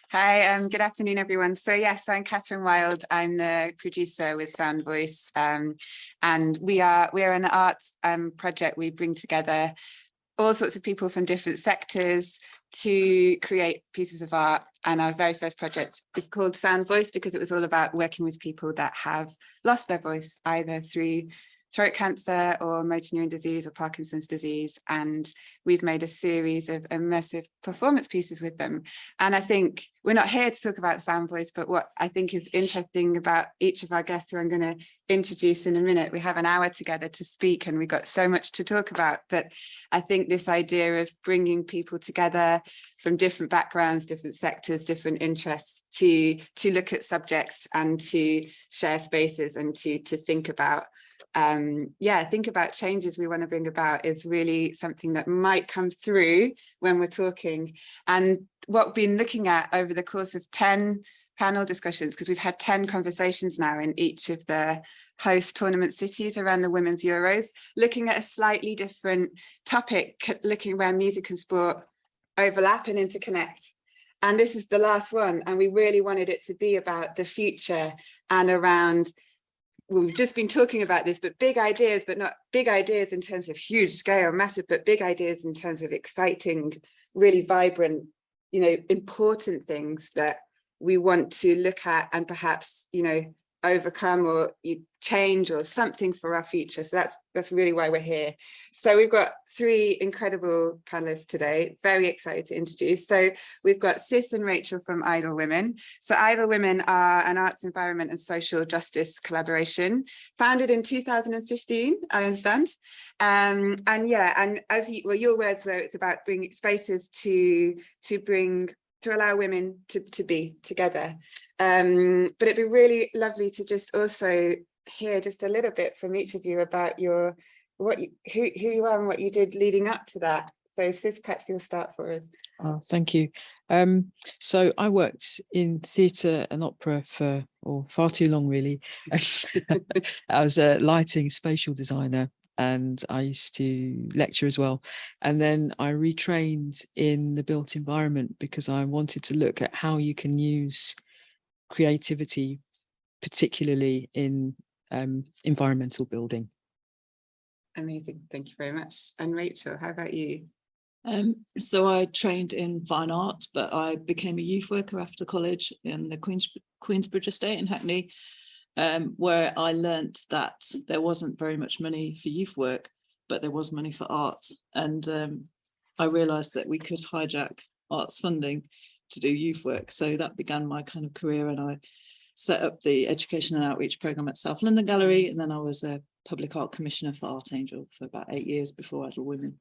Hi, good afternoon, everyone. So yes, I'm Katherine Wilde. I'm the producer with Sound Voice, and we are an arts project. We bring together all sorts of people from different sectors to create pieces of art. And our very first project is called Sound Voice because it was all about working with people that have lost their voice, either through throat cancer or motor neuron disease or Parkinson's disease. And we've made a series of immersive performance pieces with them. And I think we're not here to talk about Sound Voice, but what I think is interesting about each of our guests who I'm going to introduce in a minute, we have an hour together to speak and we've got so much to talk about. But I think this idea of bringing people together from different backgrounds, different sectors, different interests to look at subjects and to share spaces and to think about think about changes we want to bring about is really something that might come through when we're talking. And what we've been looking at over the course of 10 panel discussions, because we've had 10 conversations now in each of the host tournament cities around the Women's Euros, looking at a slightly different topic, looking where music and sport overlap and interconnect. And this is the last one, and we really wanted it to be about the future and around, we've just been talking about this, but big ideas, but not big ideas in terms of huge scale, massive, but big ideas in terms of exciting, really vibrant, important things that we want to look at and perhaps, overcome or change or something for our future. So that's really why we're here. So we've got three incredible panelists today, very excited to introduce. So we've got Sis and Rachel from Idle Women. So Idle Women are an arts, environment and social justice collaboration founded in 2015, I understand. And as your words were, it's about bringing spaces to allow women to be together. But it'd be really lovely to just also hear just a little bit from each of you about who you are and what you did leading up to that. So Sis, perhaps you'll start for us. Oh, thank you. So I worked in theatre and opera for far too long, really. I was a lighting spatial designer and I used to lecture as well. And then I retrained in the built environment because I wanted to look at how you can use creativity, particularly in environmental building. Amazing, thank you very much. And Rachel, how about you? So I trained in fine art, but I became a youth worker after college in the Queensbridge estate in Hackney, where I learnt that there wasn't very much money for youth work, but there was money for art. And I realised that we could hijack arts funding to do youth work. So that began my kind of career, and I set up the education and outreach programme at South London Gallery, and then I was a public art commissioner for Art Angel for about 8 years before Idle Women.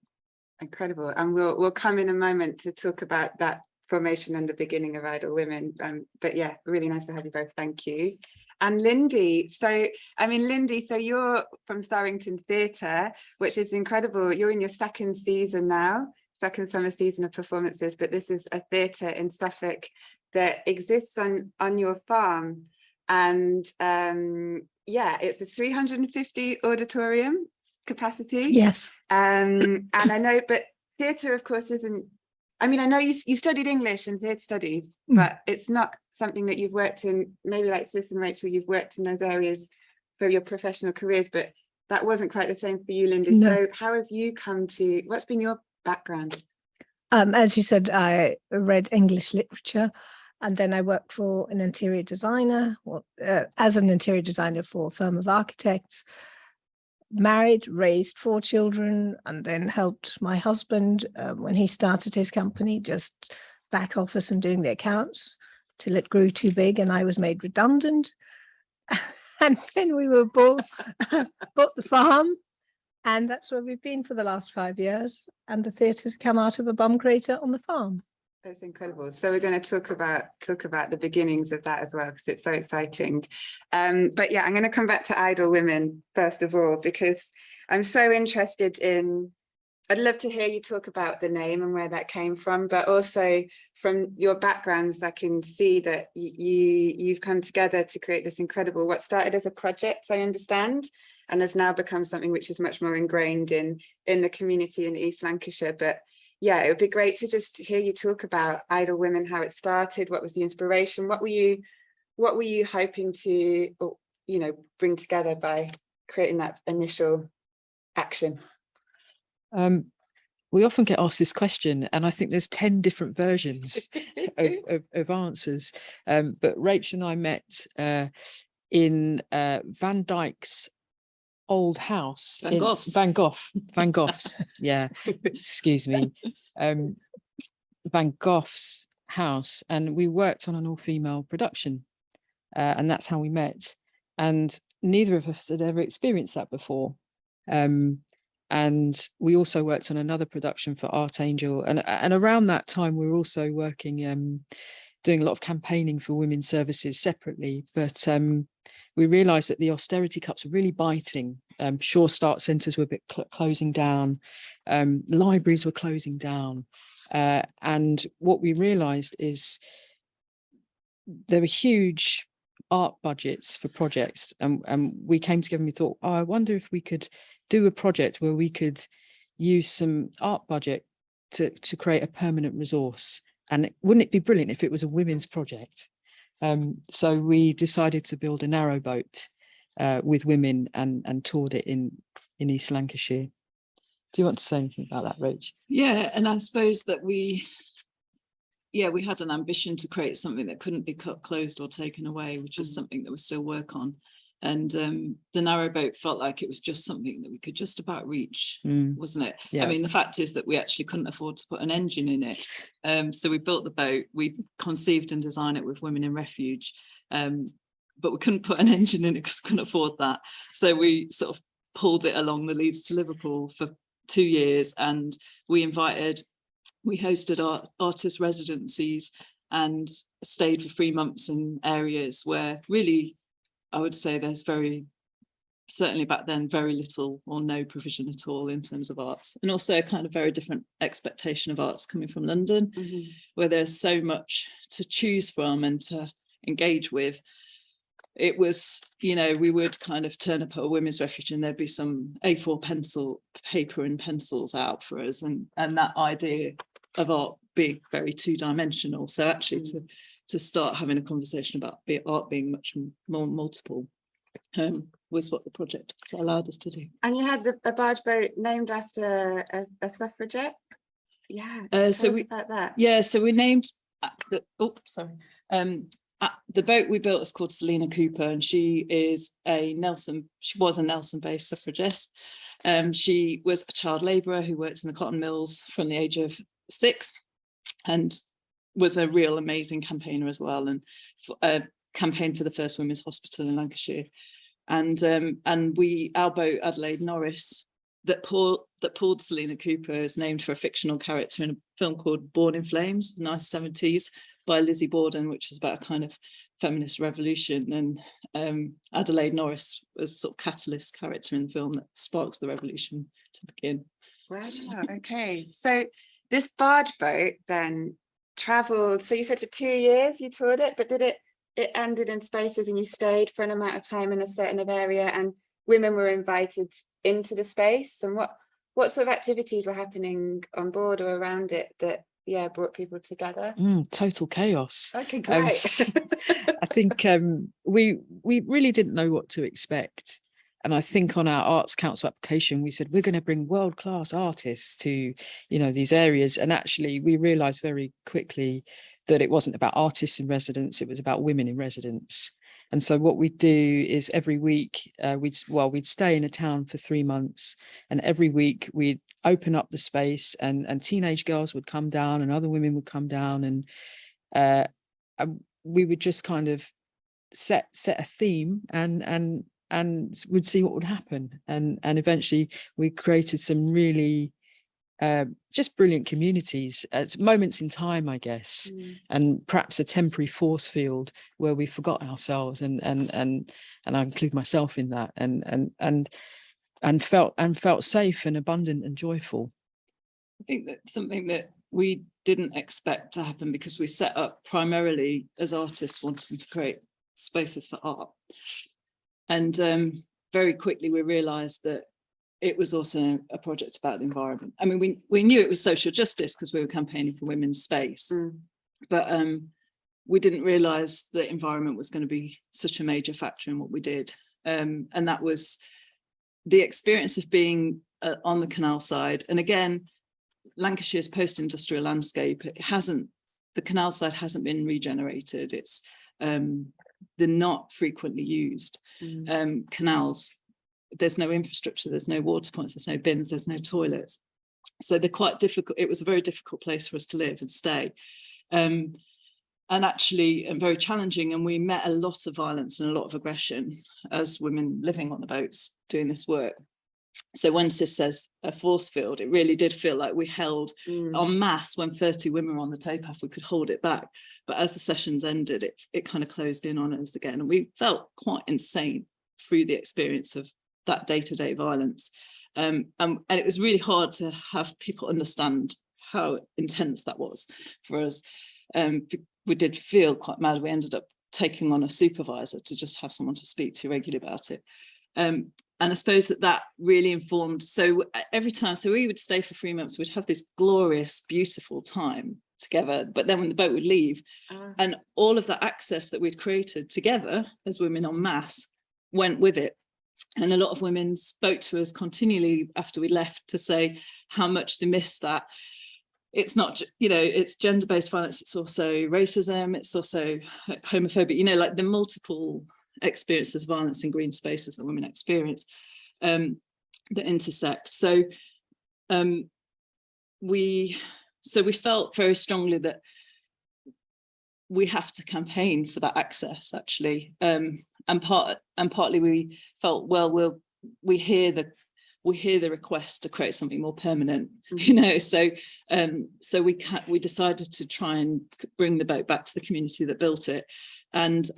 Incredible. And we'll come in a moment to talk about that formation and the beginning of Idle Women. But yeah, really nice to have you both. Thank you. And Lindy, so you're from Thorington Theatre, which is incredible. You're in your second season now, second summer season of performances, but this is a theatre in Suffolk that exists on your farm. And it's a 350 auditorium capacity. Yes. And I know, but theatre, of course, isn't, I know you studied English and theatre studies, but it's not something that you've worked in. Maybe like Sis and Rachel, you've worked in those areas for your professional careers, but that wasn't quite the same for you, Lindy. No. So how have you come to, what's been your background? As you said, I read English literature, and then I worked for an interior designer, as an interior designer for a firm of architects. Married, raised 4 children, and then helped my husband when he started his company, just back office and doing the accounts, till it grew too big and I was made redundant. And then we were bought the farm, and that's where we've been for the last 5 years. And the theatre's come out of a bomb crater on the farm. That's incredible. So we're going to talk about the beginnings of that as well, because it's so exciting. But yeah, I'm going to come back to Idle Women first of all, because I'm so interested in, I'd love to hear you talk about the name and where that came from, but also from your backgrounds, I can see that you've come together to create this incredible, what started as a project, I understand, and has now become something which is much more ingrained in the community in East Lancashire. But yeah, it would be great to just hear you talk about Idle Women, how it started, what was the inspiration, what were you hoping to, you know, bring together by creating that initial action? We often get asked this question, and I think there's 10 different versions of answers. But Rach and I met in Van Dyck's old house. Van Gogh's, yeah, excuse me. Van Gogh's house, and we worked on an all-female production, and that's how we met. And neither of us had ever experienced that before. And we also worked on another production for Art Angel, and around that time we were also working, doing a lot of campaigning for women's services separately. But we realised that the austerity cuts were really biting. Sure Start centres were closing down, libraries were closing down, and what we realised is there were huge art budgets for projects, and we came together and we thought, oh, I wonder if we could do a project where we could use some art budget to create a permanent resource. And wouldn't it be brilliant if it was a women's project? So we decided to build a narrowboat with women and toured it in East Lancashire. Do you want to say anything about that, Rach? Yeah, and I suppose that we had an ambition to create something that couldn't be cut, closed or taken away, which is something that we still work on. And the narrowboat felt like it was just something that we could just about reach, wasn't it? Yeah. I mean, the fact is that we actually couldn't afford to put an engine in it. So we built the boat, we conceived and designed it with women in refuge, but we couldn't put an engine in it because we couldn't afford that. So we sort of pulled it along the Leeds to Liverpool for 2 years, and we hosted our artist residencies and stayed for 3 months in areas where really, I would say there's certainly back then, very little or no provision at all in terms of arts, and also a kind of very different expectation of arts coming from London, where there's so much to choose from and to engage with. It was, you know, we would kind of turn up at a women's refuge and there'd be some A4 paper and pencils out for us, and that idea of art being very two-dimensional. So actually to start having a conversation about art being much more multiple was what the project allowed us to do. And you had a barge boat named after a suffragette? Yeah, so we about that. Yeah, so we named the boat we built is called Selina Cooper, and she was a Nelson-based suffragist. She was a child labourer who worked in the cotton mills from the age of 6, and was a real amazing campaigner as well, and campaigned for the first women's hospital in Lancashire. And our boat, Adelaide Norris, that pulled Selina Cooper, is named for a fictional character in a film called Born in Flames, 1970s, by Lizzie Borden, which is about a kind of feminist revolution. And Adelaide Norris was sort of catalyst character in the film that sparks the revolution to begin. Wow, okay. So this barge boat then travelled, so you said for 2 years you toured it, but did it ended in spaces and you stayed for an amount of time in a certain area, and women were invited into the space? And what sort of activities were happening on board or around it that brought people together? Total chaos. Okay, great. I think we really didn't know what to expect. And I think on our Arts Council application, we said, we're going to bring world-class artists to, you know, these areas. And actually, we realised very quickly that it wasn't about artists in residence, it was about women in residence. And so what we'd do is every week, we'd stay in a town for 3 months, and every week we'd open up the space, and teenage girls would come down and other women would come down, and we would just kind of set a theme and we'd see what would happen. And eventually we created some really just brilliant communities at moments in time, I guess, and perhaps a temporary force field where we forgot ourselves, and I include myself in that, and felt safe and abundant and joyful. I think that's something that we didn't expect to happen, because we set up primarily as artists wanting to create spaces for art, and very quickly we realized that it was also a project about the environment. I mean, we knew it was social justice because we were campaigning for women's space, but we didn't realise that environment was going to be such a major factor in what we did. And that was the experience of being on the canal side. And again, Lancashire's post-industrial landscape, the canal side hasn't been regenerated. It's they're not frequently used canals. There's no infrastructure, there's no water points, there's no bins, there's no toilets. So they're quite difficult. It was a very difficult place for us to live and stay. And actually very challenging. And we met a lot of violence and a lot of aggression as women living on the boats doing this work. So when Sis says a force field, it really did feel like we held en masse. When 30 women were on the towpath, we could hold it back. But as the sessions ended, it kind of closed in on us again. And we felt quite insane through the experience of that day-to-day violence. And it was really hard to have people understand how intense that was for us. We did feel quite mad. We ended up taking on a supervisor to just have someone to speak to regularly about it. And I suppose that really informed. So every time, so we would stay for 3 months, we'd have this glorious, beautiful time together. But then when the boat would leave, and all of that access that we'd created together as women en masse went with it. And a lot of women spoke to us continually after we left to say how much they missed that. It's not, it's gender-based violence, it's also racism, it's also homophobia, like the multiple experiences of violence in green spaces that women experience that intersect. So we felt very strongly that we have to campaign for that access, actually. And partly we felt, well, we hear the request to create something more permanent, so we decided to try and bring the boat back to the community that built it. And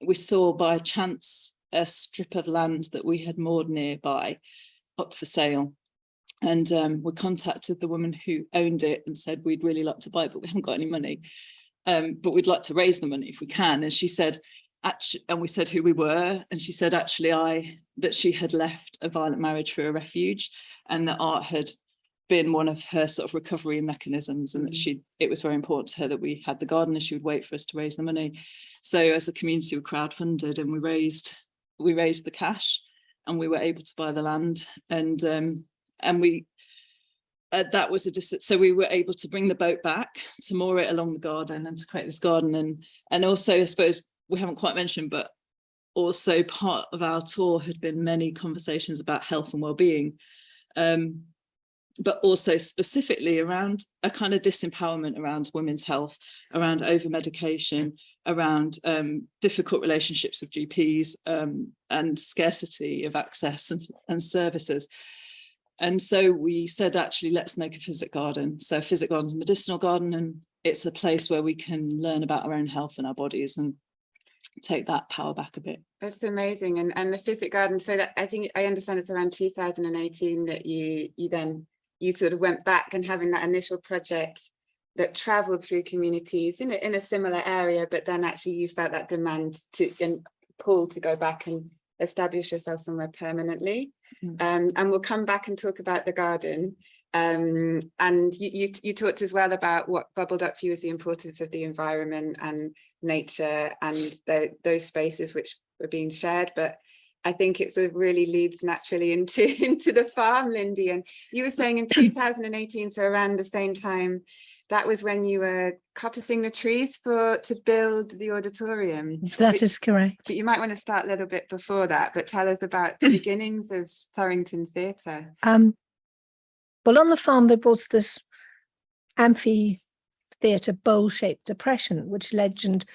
we saw by chance a strip of land that we had moored nearby up for sale. And we contacted the woman who owned it and said, we'd really like to buy it, but we haven't got any money. But we'd like to raise the money if we can. And she said, and we said who we were, and she said that she had left a violent marriage for a refuge, and that art had been one of her sort of recovery mechanisms, and that it was very important to her that we had the garden, and she would wait for us to raise the money. So as a community, we crowdfunded, and we raised the cash, and we were able to buy the land, and we that was so we were able to bring the boat back, to moor it along the garden, and to create this garden, and also, I suppose we haven't quite mentioned, but also part of our tour had been many conversations about health and well-being, but also specifically around a kind of disempowerment around women's health, around over-medication, around difficult relationships with GPs, and scarcity of access and services. And so we said, actually, let's make a physic garden. So physic garden is a medicinal garden, and it's a place where we can learn about our own health and our bodies and take that power back a bit. That's amazing. And the physic garden, so that I understand it's around 2018 that you sort of went back and having that initial project that traveled through communities in a similar area, but then actually you felt that demand and pull to go back and establish yourself somewhere permanently. And we'll come back and talk about the garden. And you talked as well about what bubbled up for you as the importance of the environment and nature and those spaces which were being shared. But I think it sort of really leads naturally into the farm, Lindy. And you were saying in 2018, so around the same time, that was when you were coppicing the trees to build the auditorium. That is correct. But you might want to start a little bit before that, but tell us about the beginnings of Thorington Theatre. Well, on the farm, there was this amphitheatre bowl-shaped depression, which legend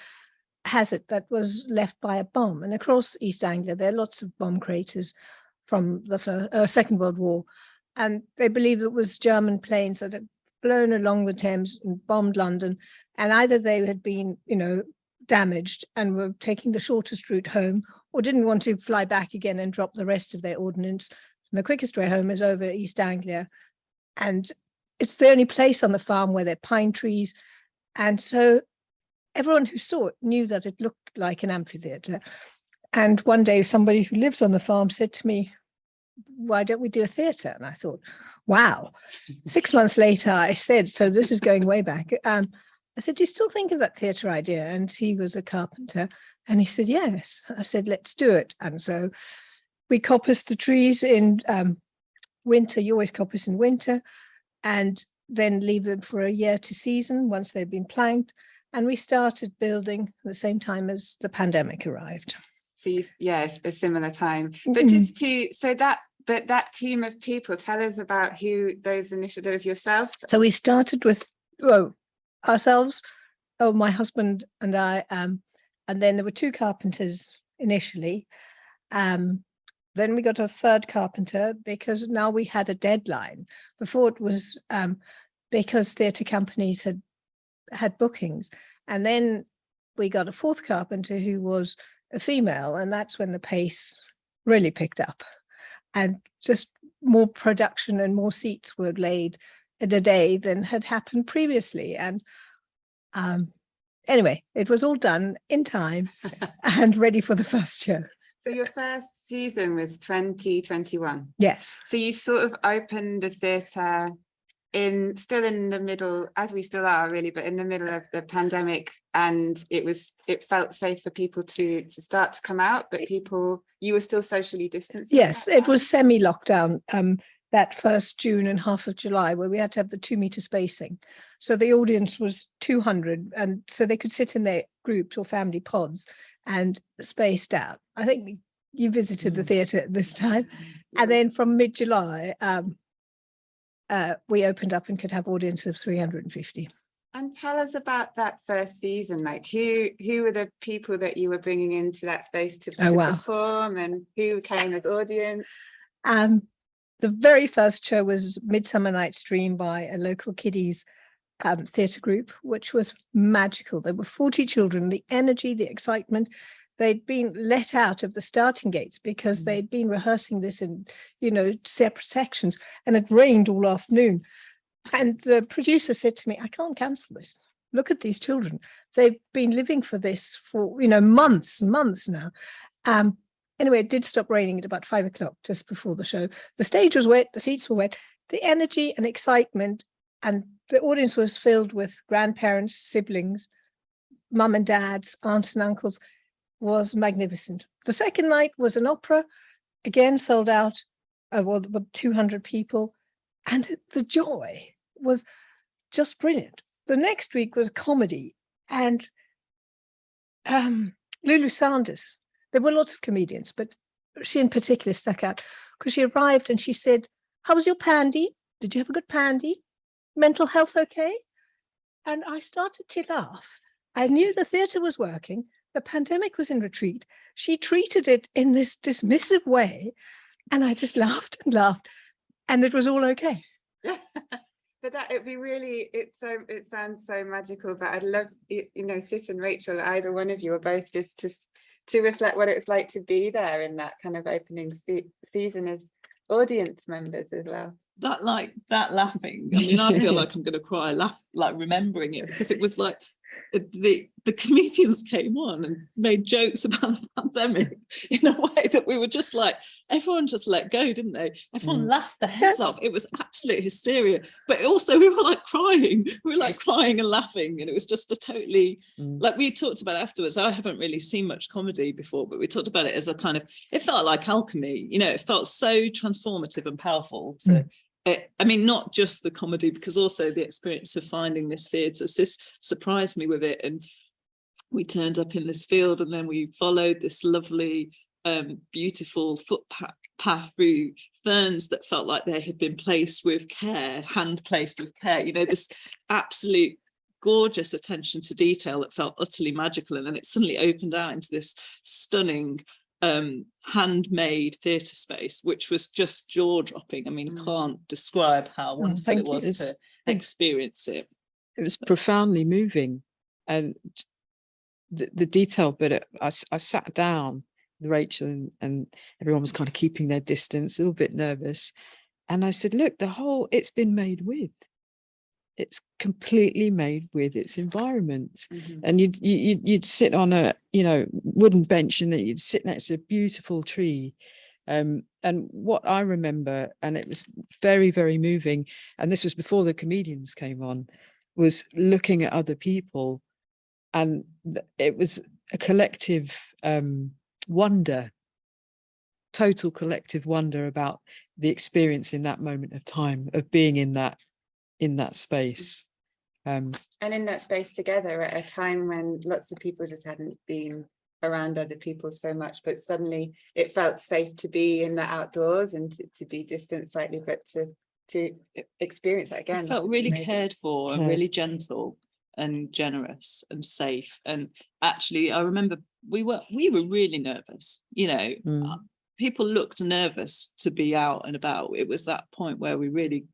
has it that was left by a bomb. And across East Anglia, there are lots of bomb craters from the Second World War. And they believe it was German planes that had blown along the Thames and bombed London. And either they had been, damaged and were taking the shortest route home, or didn't want to fly back again and drop the rest of their ordnance. And the quickest way home is over East Anglia. And it's the only place on the farm where there are pine trees. And so everyone who saw it knew that it looked like an amphitheatre. And one day somebody who lives on the farm said to me, why don't we do a theatre? And I thought, wow. 6 months later, I said, so this is going way back. I said, do you still think of that theatre idea? And he was a carpenter. And he said, yes. I said, let's do it. And so we coppiced the trees in winter. You always coppice in winter, and then leave them for a year to season once they've been planked. And we started building at the same time as the pandemic arrived. So yes, a similar time. But just to, but that team of people, tell us about who those initiatives yourself. So we started with ourselves, my husband and I, and then there were 2 carpenters initially. Then we got a 3rd carpenter because now we had a deadline. Before it was because theatre companies had bookings. And then we got a 4th carpenter who was a female, and that's when the pace really picked up. And just more production and more seats were laid in a day than had happened previously. And anyway, it was all done in time and ready for the first show. So your first season was 2021. Yes. So you sort of opened the theatre still in the middle, as we still are really, but in the middle of the pandemic, and it felt safe for people to start to come out, but you were still socially distancing. Yes, it was semi-lockdown that first June and half of July, where we had to have the 2-meter spacing. So the audience was 200, and so they could sit in their groups or family pods and spaced out. I think you visited the theatre at this time. And then from mid-July, we opened up and could have audience of 350. And tell us about that first season. Like who were the people that you were bringing into that space to perform, and who came as audience? The very first show was Midsummer Night's Dream by a local kiddies theatre group, which was magical. There were 40 children. The energy, the excitement. They'd been let out of the starting gates because they'd been rehearsing this in, separate sections, and it rained all afternoon. And the producer said to me, I can't cancel this. Look at these children. They've been living for this for, months now. Anyway, it did stop raining at about 5 o'clock just before the show. The stage was wet, the seats were wet, the energy and excitement, and the audience was filled with grandparents, siblings, mum and dads, aunts and uncles, was magnificent. The second night was an opera, again sold out, with 200 people, and the joy was just brilliant. The next week was comedy, and Lulu Sanders. There were lots of comedians, but she in particular stuck out because she arrived and she said, how was your pandy? Did you have a good pandy? Mental health okay? And I started to laugh. I knew the theatre was working. The pandemic was in retreat. She treated it in this dismissive way, and I just laughed and laughed, and it was all okay. But it'd be really, it sounds so magical, but I'd love, Sis and Rachel, either one of you or both, just to reflect what it's like to be there in that kind of opening season as audience members as well. That laughing, I mean, I feel like I'm going to cry, remembering it, because it was like the comedians came on and made jokes about the pandemic in a way that we were just like, everyone just let go, didn't they? Everyone laughed their heads off. It was absolute hysteria, but also we were like crying. We were like crying and laughing, and it was just a totally like, we talked about it afterwards. I haven't really seen much comedy before, but we talked about it as a kind of, it felt like alchemy, it felt so transformative and powerful. So not just the comedy, because also the experience of finding this theatre. Sis surprised me with it, and we turned up in this field, and then we followed this lovely, beautiful footpath through ferns that felt like they had been placed with care, hand placed with care. This absolute gorgeous attention to detail that felt utterly magical, and then it suddenly opened out into this stunning handmade theatre space, which was just jaw-dropping. I mean, I can't describe how wonderful it was to experience it. It was profoundly moving, and the detail, but I sat down with Rachel, and everyone was kind of keeping their distance, a little bit nervous, and I said, look, it's been made with. It's completely made with its environment. And you'd sit on a wooden bench, and then you'd sit next to a beautiful tree, And what I remember, and it was very, very moving, and this was before the comedians came on, was looking at other people, and it was a collective wonder, total collective wonder about the experience in that moment of time of being in that space. And in that space together at a time when lots of people just hadn't been around other people so much, but suddenly it felt safe to be in the outdoors and to be distant slightly, but to experience that again. I felt really amazing. cared for and really gentle and generous and safe. And actually, I remember we were really nervous, you know. People looked nervous to be out and about. It was that point where we really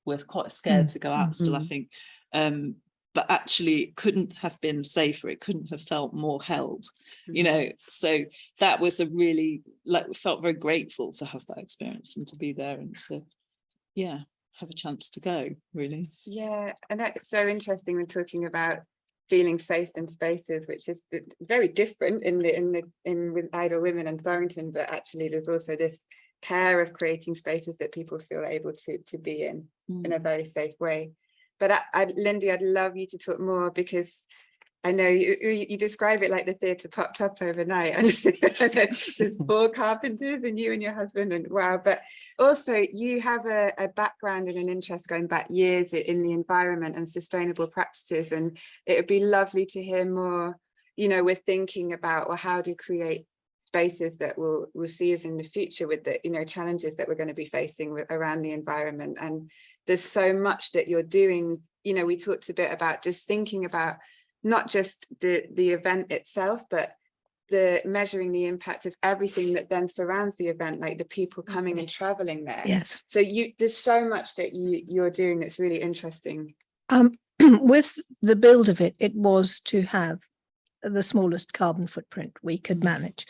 were quite scared to go out still, I think. But actually it couldn't have been safer. It couldn't have felt more held, you know. So that was a really, like, we felt very grateful to have that experience and to be there and to, yeah, have a chance to go, really. Yeah, and that's so interesting when talking about feeling safe in spaces, which is very different in with Idle Women and Thorington, but actually there's also this care of creating spaces that people feel able to be in a very safe way. But Lindy, I'd love you to talk more, because I know you describe it like the theatre popped up overnight, and there's 4 carpenters and you and your husband, and wow. But also you have a background and an interest going back years in the environment and sustainable practices, and it would be lovely to hear more. You know, we're thinking about, well, how to create spaces that will see us in the future with the, you know, challenges that we're going to be facing around the environment. And there's so much that you're doing. You know, we talked a bit about just thinking about not just the event itself, but the measuring the impact of everything that then surrounds the event, like the people coming and traveling there. Yes. So there's so much that you're doing that's really interesting. With the build of it, it was to have the smallest carbon footprint we could manage.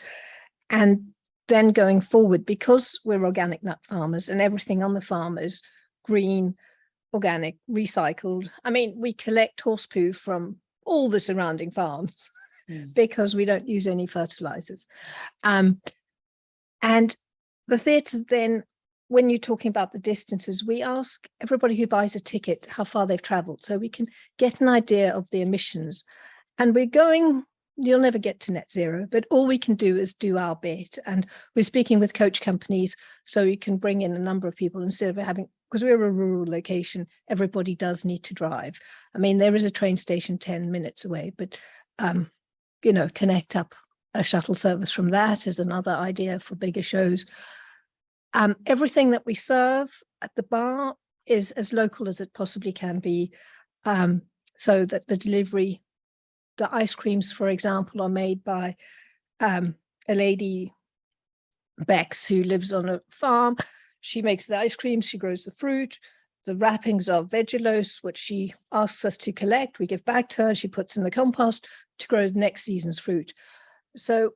And then going forward, because we're organic nut farmers and everything on the farm is green, organic, recycled. I mean, we collect horse poo from all the surrounding farms because we don't use any fertilizers. And the theatre then, when you're talking about the distances, we ask everybody who buys a ticket how far they've traveled, so we can get an idea of the emissions. And we're going, you'll never get to net zero, but all we can do is do our bit. And we're speaking with coach companies, so we can bring in a number of people instead of having, because we're a rural location, everybody does need to drive. I mean, there is a train station 10 minutes away, but, you know, connect up a shuttle service from that is another idea for bigger shows. Everything that we serve at the bar is as local as it possibly can be, so that the delivery, the ice creams, for example, are made by a lady, Bex, who lives on a farm. She makes the ice cream, she grows the fruit. The wrappings are vegulose, which she asks us to collect. We give back to her, she puts in the compost to grow the next season's fruit. So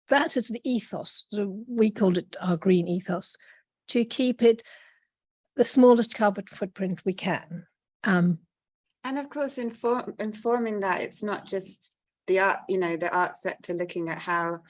that is the ethos. So we called it our green ethos, to keep it the smallest carbon footprint we can. And of course, informing that it's not just the art, you know, the art sector looking at how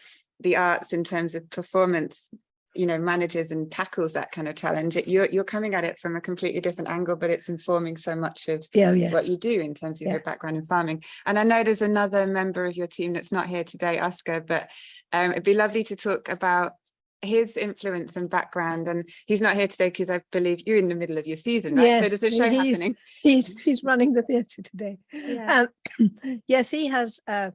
the arts in terms of performance, you know, manages and tackles that kind of challenge. You're coming at it from a completely different angle, but it's informing so much of what you do in terms of your background in farming. And I know there's another member of your team that's not here today, Oscar, but it'd be lovely to talk about his influence and background. And he's not here today because I believe you're in the middle of your season, right? Yes, so there's a show happening. He's running the theatre today. Yeah. Yes, he has a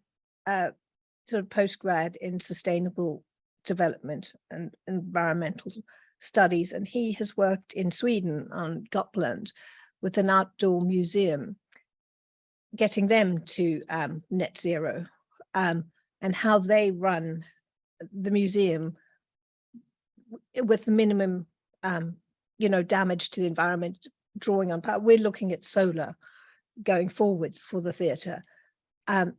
sort of postgrad in sustainable development and environmental studies, and he has worked in Sweden on Gotland with an outdoor museum, getting them to net zero, and how they run the museum with the minimum you know, damage to the environment, drawing on power. We're looking at solar going forward for the theatre, and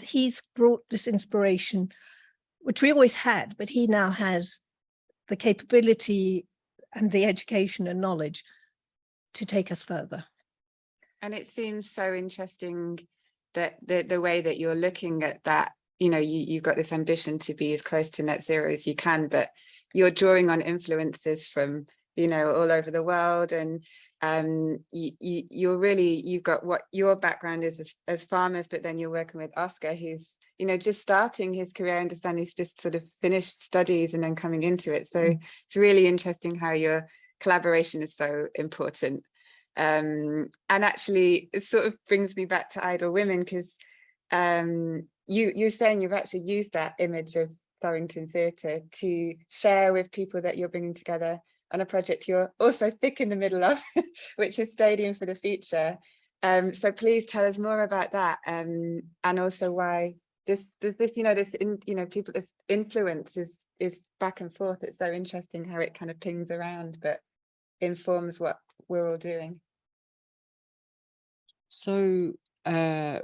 he's brought this inspiration, which we always had, but he now has the capability and the education and knowledge to take us further. And it seems so interesting that the way that you're looking at that you know, you've got this ambition to be as close to net zero as you can, but you're drawing on influences from, you know, all over the world. And you've got what your background is as farmers, but then you're working with Oscar, who's, you know, just starting his career. I understand he's just sort of finished studies and then coming into it. So it's really interesting how your collaboration is so important. And actually, it sort of brings me back to Idle Women, because you're saying you've actually used that image of Thorington Theatre to share with people that you're bringing together on a project you're also thick in the middle of, which is Stadium for the Future. So please tell us more about that, and also why this people's influence is back and forth. It's so interesting how it kind of pings around, but informs what we're all doing. So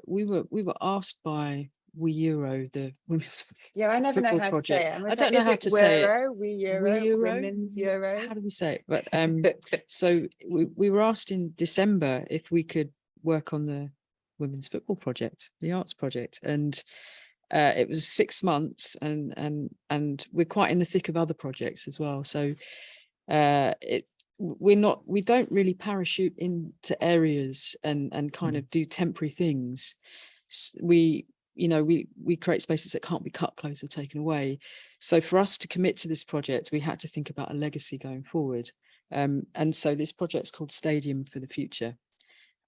we were asked by We Euro, the women's Yeah, I never know football how project. to say it. I don't know how to say it. We Euro, Women's Euro. How do we say it? But so we were asked in December if we could work on the women's football project, the arts project, and it was 6 months, and we're quite in the thick of other projects as well. So we don't really parachute into areas and kind of do temporary things. We create spaces that can't be cut, closed, or taken away. So for us to commit to this project, we had to think about a legacy going forward. And so this project's called Stadium for the Future.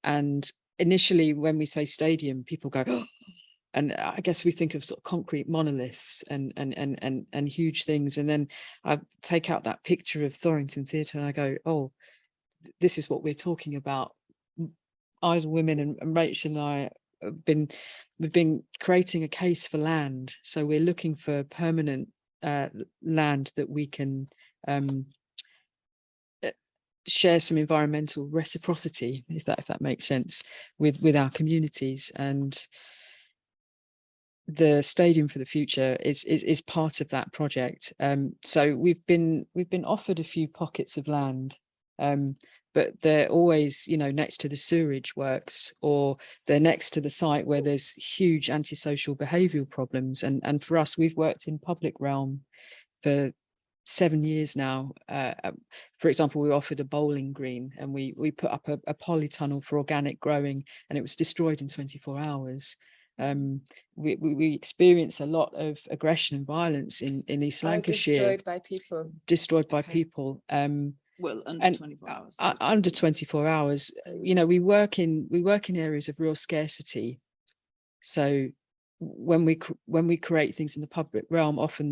And initially, when we say stadium, people go, oh! And I guess we think of sort of concrete monoliths and huge things. And then I take out that picture of Thorington Theatre and I go, oh, this is what we're talking about. Idle Women and Rachel and I we've been creating a case for land. So we're looking for permanent land that we can share some environmental reciprocity, if that makes sense, with our communities. And the Stadium for the Future is part of that project. So we've been offered a few pockets of land, but they're always, next to the sewerage works, or they're next to the site where there's huge antisocial behavioural problems. And for us, we've worked in public realm for 7 years now. For example, we were offered a bowling green, and we put up a polytunnel for organic growing, and it was destroyed in 24 hours. We experience a lot of aggression and violence in East Lancashire. Destroyed by people. Well, under 24 hours. Under 24 hours. We work in areas of real scarcity. So when we create things in the public realm, often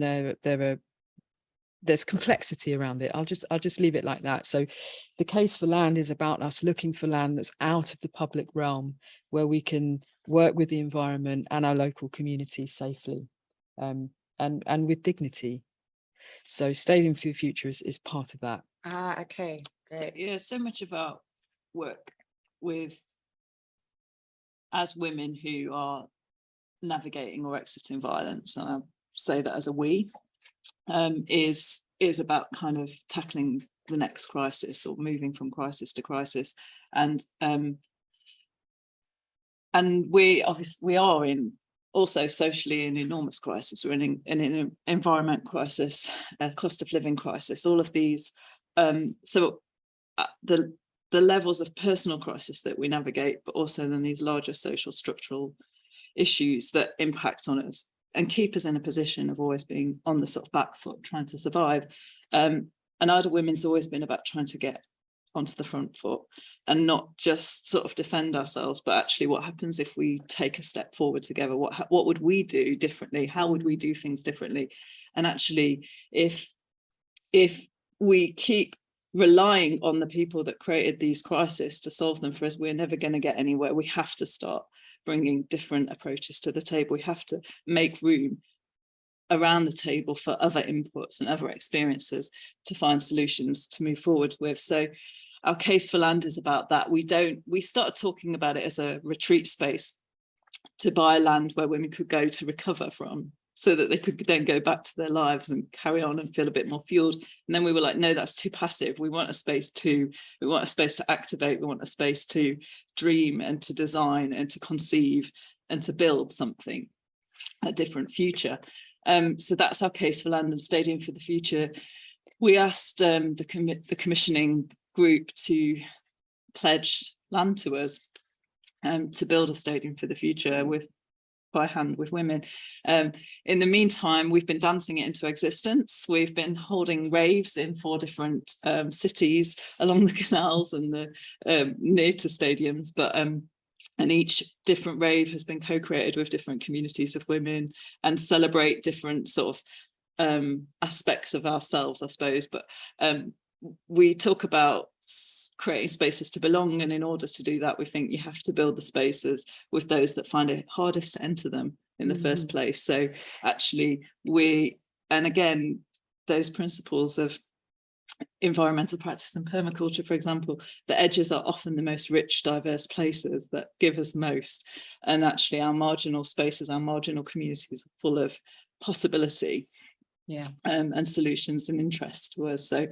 there's complexity around it. I'll just leave it like that. So the case for land is about us looking for land that's out of the public realm, where we can work with the environment and our local community safely, and with dignity. So Stadium for the Future is part of that. Okay. Great. So much of our work with as women who are navigating or exiting violence, and I'll say that as a we, is about kind of tackling the next crisis, or moving from crisis to crisis. And we are in also socially an enormous crisis. We're in an environment crisis, a cost of living crisis, all of these. So the levels of personal crisis that we navigate, but also then these larger social structural issues that impact on us and keep us in a position of always being on the sort of back foot, trying to survive. And Idle Women's always been about trying to get onto the front foot and not just sort of defend ourselves, but actually what happens if we take a step forward together? What would we do differently? How would we do things differently? And actually, if we keep relying on the people that created these crises to solve them for us, we're never going to get anywhere. We have to start bringing different approaches to the table. We have to make room around the table for other inputs and other experiences to find solutions to move forward with. So our case for land is about that. We started talking about it as a retreat space to buy land where women could go to recover from, so that they could then go back to their lives and carry on and feel a bit more fueled. And then we were like, no, that's too passive. We want a space to activate. We want a space to dream and to design and to conceive and to build something. a different future. So that's our case for Land and Stadium for the Future. We asked the commissioning group to pledge land to us to build a stadium for the future by hand with women. In the meantime, we've been dancing it into existence. We've been holding raves in 4 different cities along the canals and the near to stadiums, but and each different rave has been co-created with different communities of women and celebrate different sort of aspects of ourselves, I suppose. But we talk about creating spaces to belong, and in order to do that, we think you have to build the spaces with those that find it hardest to enter them in the first place. So actually and again, those principles of environmental practice and permaculture, for example, the edges are often the most rich, diverse places that give us most. And actually our marginal spaces, our marginal communities are full of possibility. Yeah. And solutions and interest to us. So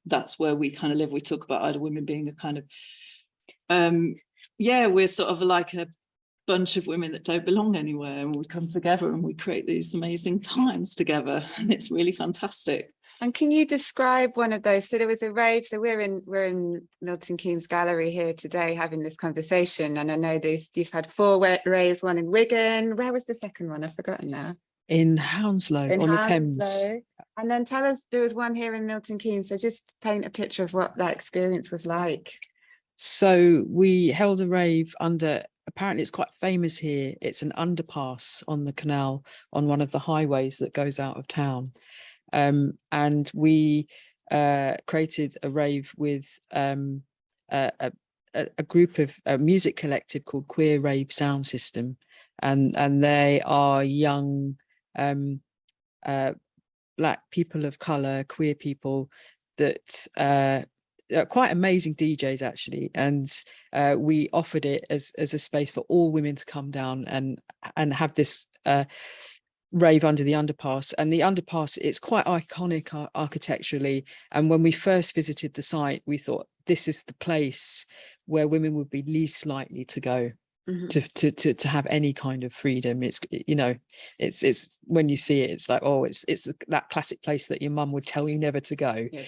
that's where we kind of live. We talk about Idle Women being a kind of we're sort of like a bunch of women that don't belong anywhere, and we come together and we create these amazing times together, and it's really fantastic. And can you describe one of those? So there was a rave. So we're in Milton Keynes Gallery here today having this conversation, and I know you've had 4 raves, one in Wigan. Where was the second one? I've forgotten now. In Hounslow on the Thames. And then tell us, there was one here in Milton Keynes. So just paint a picture of what that experience was like. So we held a rave under, apparently it's quite famous here. It's an underpass on the canal on one of the highways that goes out of town. And we created a rave with a group of a music collective called Queer Rave Sound System. And they are young Black people of colour, queer people that are quite amazing DJs actually, and we offered it as a space for all women to come down and have this rave under the underpass. And the underpass, it's quite iconic architecturally, and when we first visited the site we thought this is the place where women would be least likely to go. To have any kind of freedom. It's, you know, it's when you see it, it's like, oh, it's that classic place that your mum would tell you never to go. Yeah,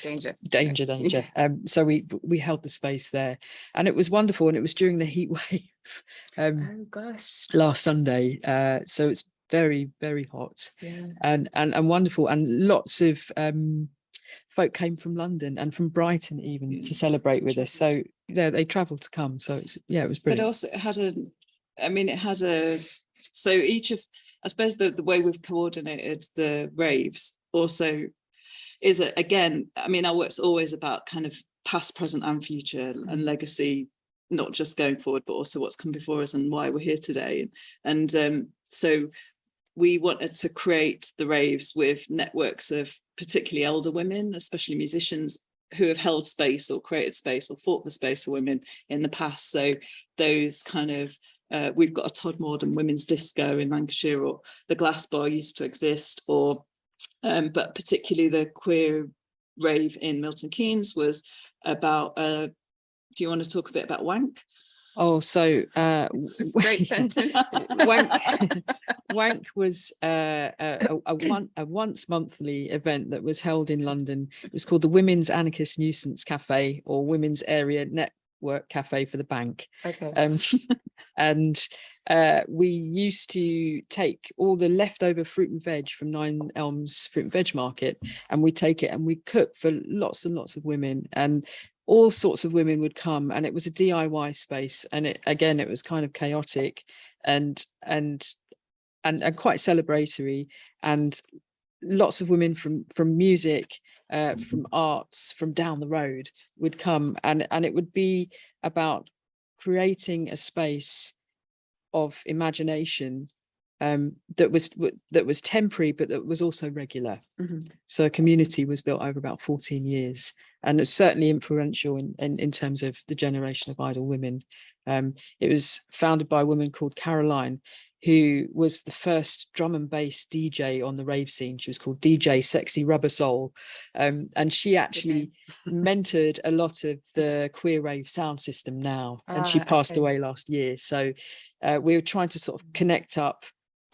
danger. So we held the space there, and it was wonderful, and it was during the heat wave oh gosh, last Sunday, so it's very, very hot. Yeah. And wonderful, and lots of folk came from London and from Brighton even to celebrate with us. So yeah, they travelled to come. So it's, it was brilliant. But also it had so each of, I suppose the way we've coordinated the raves also is again, our work's always about kind of past, present and future and legacy, not just going forward, but also what's come before us and why we're here today. And so we wanted to create the raves with networks of particularly elder women, especially musicians, who have held space or created space or fought for space for women in the past. So those kind of, we've got a Todmorden women's disco in Lancashire, or the Glass Bar used to exist, or but particularly the queer rave in Milton Keynes was about, do you want to talk a bit about wank? Oh, so great sentence. Wank was a once monthly event that was held in London. It was called the Women's Anarchist Nuisance Cafe, or Women's Area Network Cafe for the Bank. Okay. And we used to take all the leftover fruit and veg from 9 Elms Fruit and Veg Market, and we take it and we cook for lots and lots of women, and all sorts of women would come, and it was a DIY space, and it was kind of chaotic and quite celebratory, and lots of women from music, from arts, from down the road would come, and it would be about creating a space of imagination that was temporary, but that was also regular. So a community was built over about 14 years, and it's certainly influential in terms of the generation of idle women. It was founded by a woman called Caroline, who was the first drum and bass DJ on the rave scene. She was called DJ Sexy Rubber Soul, and she actually mentored a lot of the queer rave sound system now, and she passed away last year. So we were trying to sort of connect up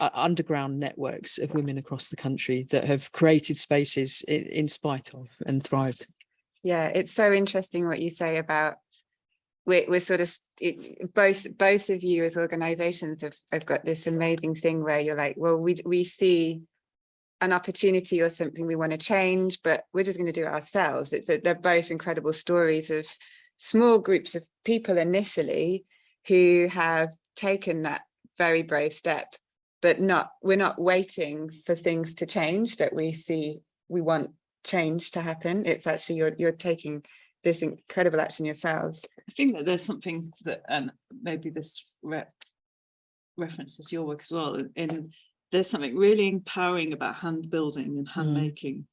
underground networks of women across the country that have created spaces in spite of and thrived. Yeah, it's so interesting what you say about we're sort of both of you as organizations have got this amazing thing where you're like, well, we see an opportunity or something we want to change, but we're just going to do it ourselves. They're both incredible stories of small groups of people initially who have taken that very brave step, but we're not waiting for things to change that we want change to happen. It's actually you're taking this incredible action yourselves. I think that there's something that, and maybe this references your work as well, in there's something really empowering about hand building and hand making.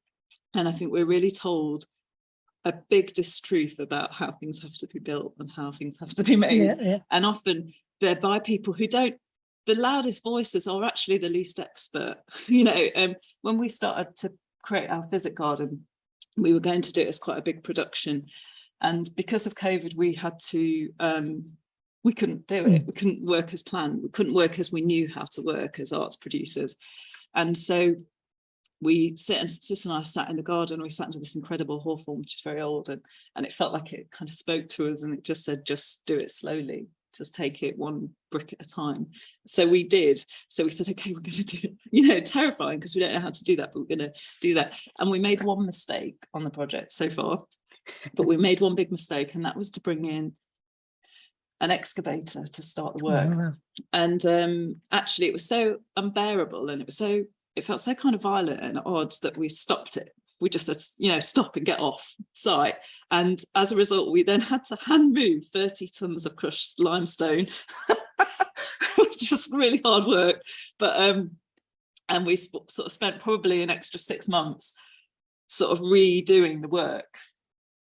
And I think we're really told a big distruth about how things have to be built and how things have to be made. And often they're by people who don't, the loudest voices are actually the least expert. You know, when we started to create our visit garden, we were going to do it as quite a big production. And because of COVID, we had to, we couldn't do it. We couldn't work as planned. We couldn't work as we knew how to work as arts producers. And so Sis and I sat in the garden. We sat under this incredible hawthorn, which is very old. And it felt like it kind of spoke to us. And it just said, just do it slowly. Just take it one brick at a time. So we did. So we said, okay, we're going to do it. You know, terrifying because we don't know how to do that, but we're going to do that. And we made one mistake on the project so far, but we made one big mistake, and that was to bring in an excavator to start the work. Oh, wow. And actually it was so unbearable, and it felt so kind of violent and odd that we stopped it. We just said, you know, stop and get off site. And as a result, we then had to hand move 30 tons of crushed limestone, which is really hard work. But and we sort of spent probably an extra 6 months sort of redoing the work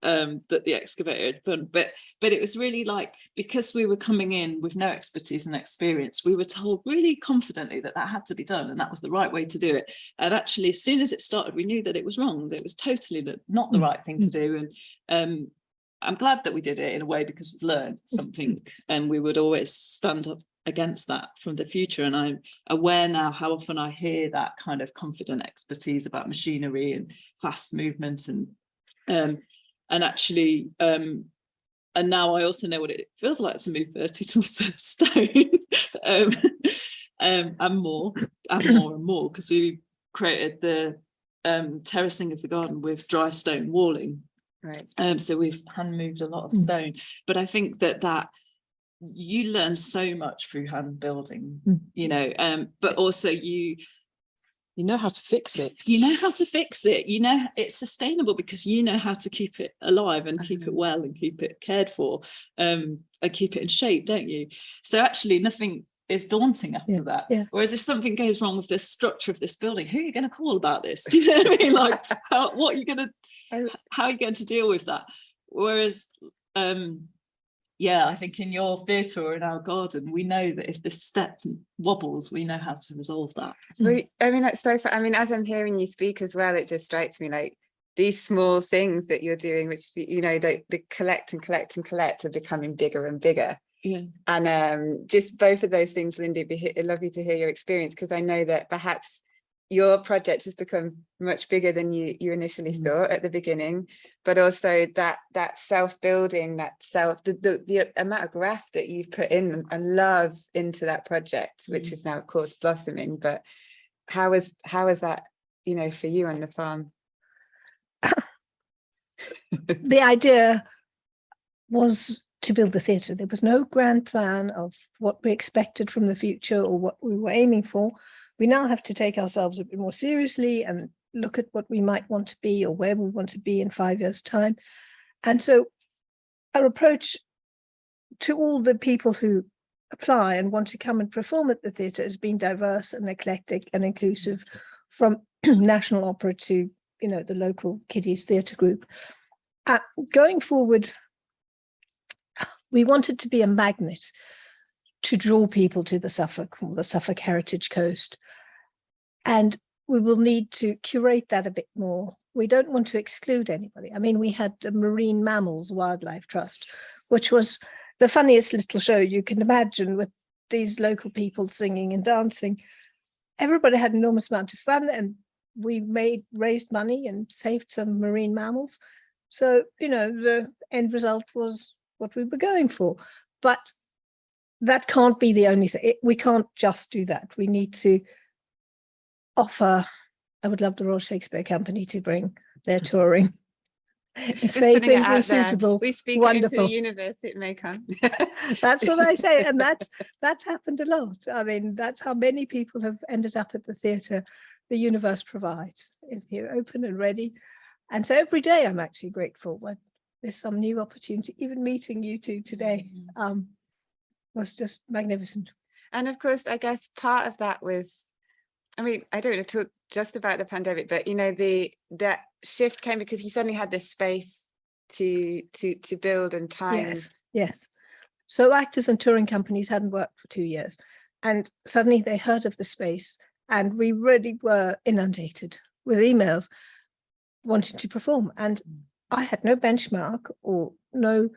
that the excavator had done. But it was really like, because we were coming in with no expertise and experience, we were told really confidently that had to be done and that was the right way to do it. And actually, as soon as it started, we knew that it was wrong, that it was totally not the right thing to do. And I'm glad that we did it in a way, because we've learned something, and we would always stand up against that from the future. And I'm aware now how often I hear that kind of confident expertise about machinery and fast movement and actually, and now I also know what it feels like to move 30 tons of stone, and more, because we created the terracing of the garden with dry stone walling. Right. So we've hand moved a lot of stone, but I think that you learn so much through hand building, you know, but also you know how to fix it. You know how to fix it. You know it's sustainable because you know how to keep it alive and keep it well and keep it cared for, and keep it in shape, don't you? So actually nothing is daunting after that. Yeah. Whereas if something goes wrong with the structure of this building, who are you going to call about this? Do you know what I mean? Like, how are you going to deal with that? Whereas yeah, I think in your theatre or in our garden, we know that if this step wobbles, we know how to resolve that. I mean, that's so fun. I mean, as I'm hearing you speak as well, it just strikes me like these small things that you're doing, which, you know, the collect and collect and collect are becoming bigger and bigger. Yeah. And just both of those things, Lindy, it'd be lovely to hear your experience, because I know that perhaps your project has become much bigger than you initially thought at the beginning, but also that self-building, the amount of graft that you've put in and love into that project, which is now of course blossoming. But how is that, you know, for you on the farm? The idea was to build the theatre. There was no grand plan of what we expected from the future or what we were aiming for. We now have to take ourselves a bit more seriously and look at what we might want to be or where we want to be in 5 years' time. And so our approach to all the people who apply and want to come and perform at the theatre has been diverse and eclectic and inclusive, from National Opera to, you know, the local kiddies theatre group. Going forward, we wanted to be a magnet to draw people to the Suffolk or the Suffolk Heritage Coast. And we will need to curate that a bit more. We don't want to exclude anybody. I mean, we had the Marine Mammals Wildlife Trust, which was the funniest little show you can imagine, with these local people singing and dancing. everybody had an enormous amount of fun, and we raised money and saved some marine mammals. So, the end result was what we were going for. But that can't be the only thing. We can't just do that. We need to offer. I would love the Royal Shakespeare Company to bring their touring. If Just they putting it think we're out there. suitable, We speak it into wonderful. the universe, it may come. That's what I say, and that's happened a lot. I mean, that's how many people have ended up at the theatre. The universe provides if you're open and ready. And so every day I'm actually grateful that there's some new opportunity. Even meeting you two today was just magnificent. And of course, I guess part of that was, I mean, I don't want to talk just about the pandemic, but that shift came because you suddenly had this space to build and time. Yes. So actors and touring companies hadn't worked for 2 years, and suddenly they heard of the space, and we really were inundated with emails wanting to perform. And I had no benchmark or no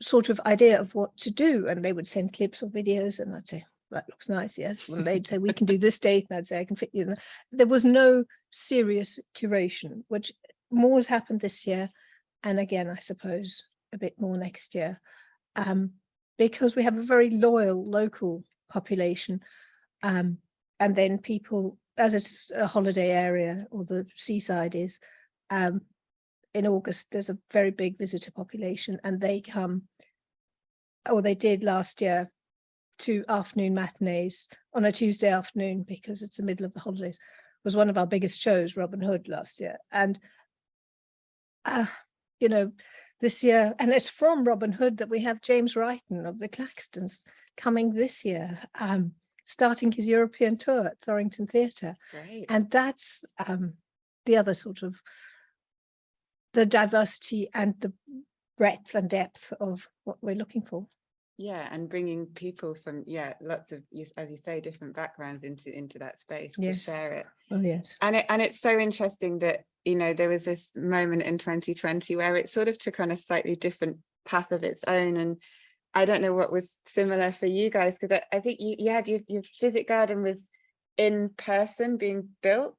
sort of idea of what to do. And they would send clips or videos, and I'd say, that looks nice, yes. And they'd say, we can do this date, and I'd say, I can fit you in. There was no serious curation, which more has happened this year, and again, I suppose a bit more next year, because we have a very loyal local population, and then people, as it's a holiday area, or the seaside is, in August there's a very big visitor population, and they come, or they did last year, to afternoon matinees on a Tuesday afternoon, because it's the middle of the holidays. It was one of our biggest shows, Robin Hood, last year. And this year, and it's from Robin Hood that we have James Wrighton of the Claxtons coming this year, starting his European tour at Thorington Theatre. Great. And that's the other sort of the diversity and the breadth and depth of what we're looking for. Yeah, and bringing people from lots of, as you say, different backgrounds into that space to share it. Oh yes. And it's so interesting that there was this moment in 2020 where it sort of took on a slightly different path of its own. And I don't know what was similar for you guys, because I think you had your Physic Garden was in person being built,